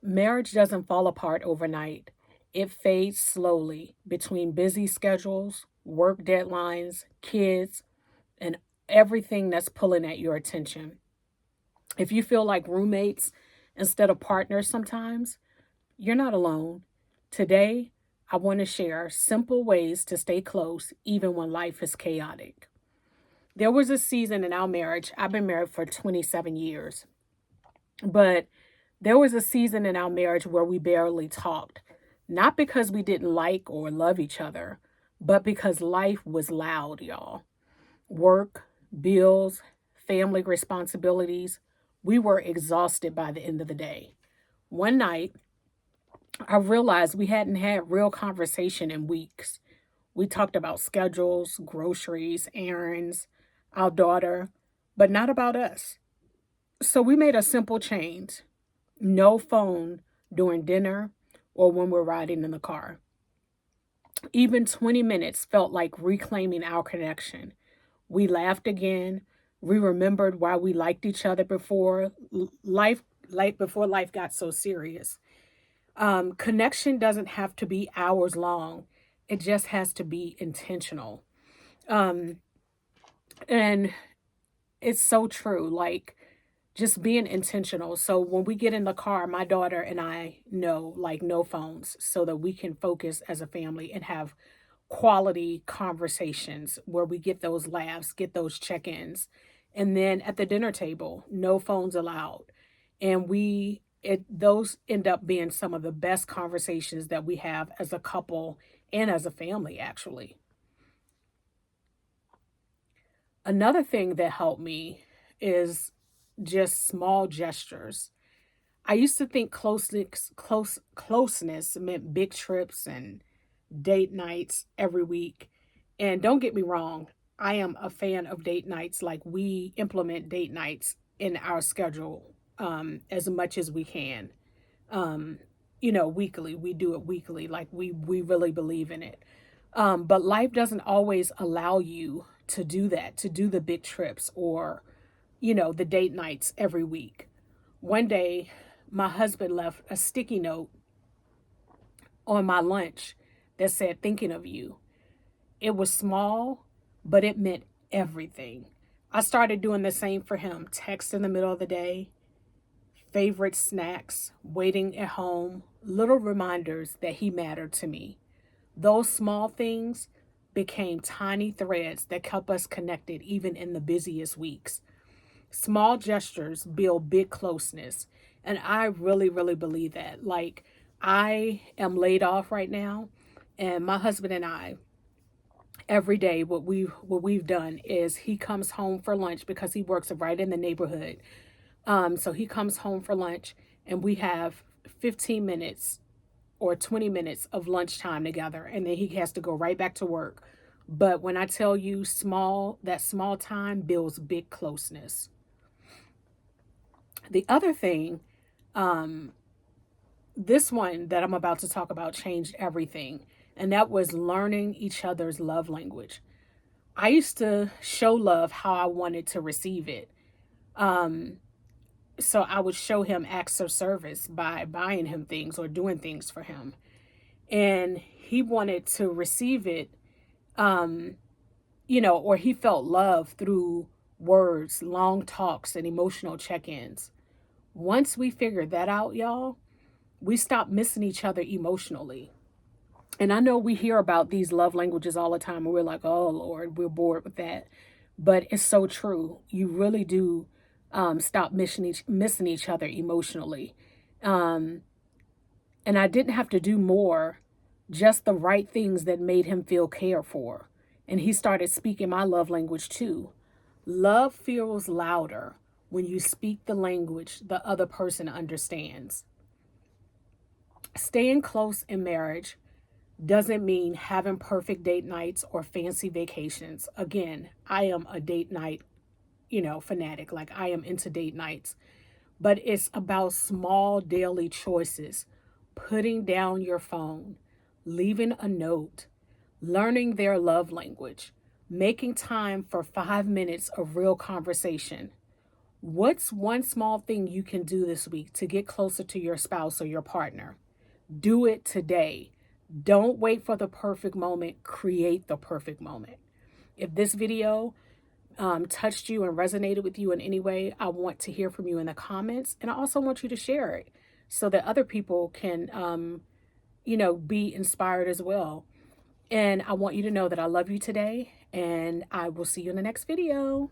Marriage doesn't fall apart overnight. It fades slowly between busy schedules, work deadlines, kids, and everything that's pulling at your attention. If you feel like roommates instead of partners sometimes, you're not alone. Today, I want to share simple ways to stay close even when life is chaotic. There was a season in our marriage, I've been married for 27 years, but there was a season in our marriage where we barely talked, not because we didn't like or love each other, but because life was loud, y'all. Work, bills, family responsibilities. We were exhausted by the end of the day. One night, I realized we hadn't had real conversation in weeks. We talked about schedules, groceries, errands, our daughter, but not about us. So we made a simple change: no phone during dinner or when we're riding in the car. Even 20 minutes felt like reclaiming our connection. We laughed again. We remembered why we liked each other before life before life got so serious. Connection doesn't have to be hours long. It just has to be intentional. Um, and it's so true. Like, just being intentional. So when we get in the car, my daughter and I know, like, no phones so that we can focus as a family and have quality conversations where we get those laughs, get those check-ins. And then at the dinner table, no phones allowed. And those end up being some of the best conversations that we have as a couple and as a family, actually. Another thing that helped me is just small gestures. I used to think closeness meant big trips and date nights every week. And don't get me wrong, I am a fan of date nights. Like, we implement date nights in our schedule as much as we can. Um, weekly. We do it weekly. Like, we really believe in it. But life doesn't always allow you to do that, to do the big trips or, the date nights every week. One day, my husband left a sticky note on my lunch that said, "Thinking of you." It was small, but it meant everything. I started doing the same for him: text in the middle of the day, favorite snacks, waiting at home, little reminders that he mattered to me. Those small things became tiny threads that kept us connected even in the busiest weeks. Small gestures build big closeness. And I really, really believe that. Like, I am laid off right now, and my husband and I, every day, what we've done is he comes home for lunch because he works right in the neighborhood. So he comes home for lunch, and we have 15 minutes or 20 minutes of lunchtime together, and then he has to go right back to work. But when I tell you, that small time builds big closeness. The other thing, um, this one that I'm about to talk about changed everything, and that was learning each other's love language. I used to show love how I wanted to receive it. Um, so I would show him acts of service by buying him things or doing things for him. And he wanted to receive it, um, or he felt love through words, long talks, and emotional check ins. Once we figured that out, y'all, we stopped missing each other emotionally. And I know we hear about these love languages all the time, and we're like, oh, Lord, we're bored with that. But it's so true. You really do stop missing each other emotionally. Um, and I didn't have to do more, just the right things that made him feel cared for. And he started speaking my love language too. Love feels louder when you speak the language the other person understands. Staying close in marriage doesn't mean having perfect date nights or fancy vacations. Again, I am a date night, fanatic. Like, I am into date nights. But it's about small daily choices: putting down your phone, leaving a note, learning their love language, making time for 5 minutes of real conversation. What's one small thing you can do this week to get closer to your spouse or your partner? Do it today. Don't wait for the perfect moment. Create the perfect moment. If this video touched you and resonated with you in any way, I want to hear from you in the comments. And I also want you to share it so that other people can, be inspired as well. And I want you to know that I love you today, and I will see you in the next video.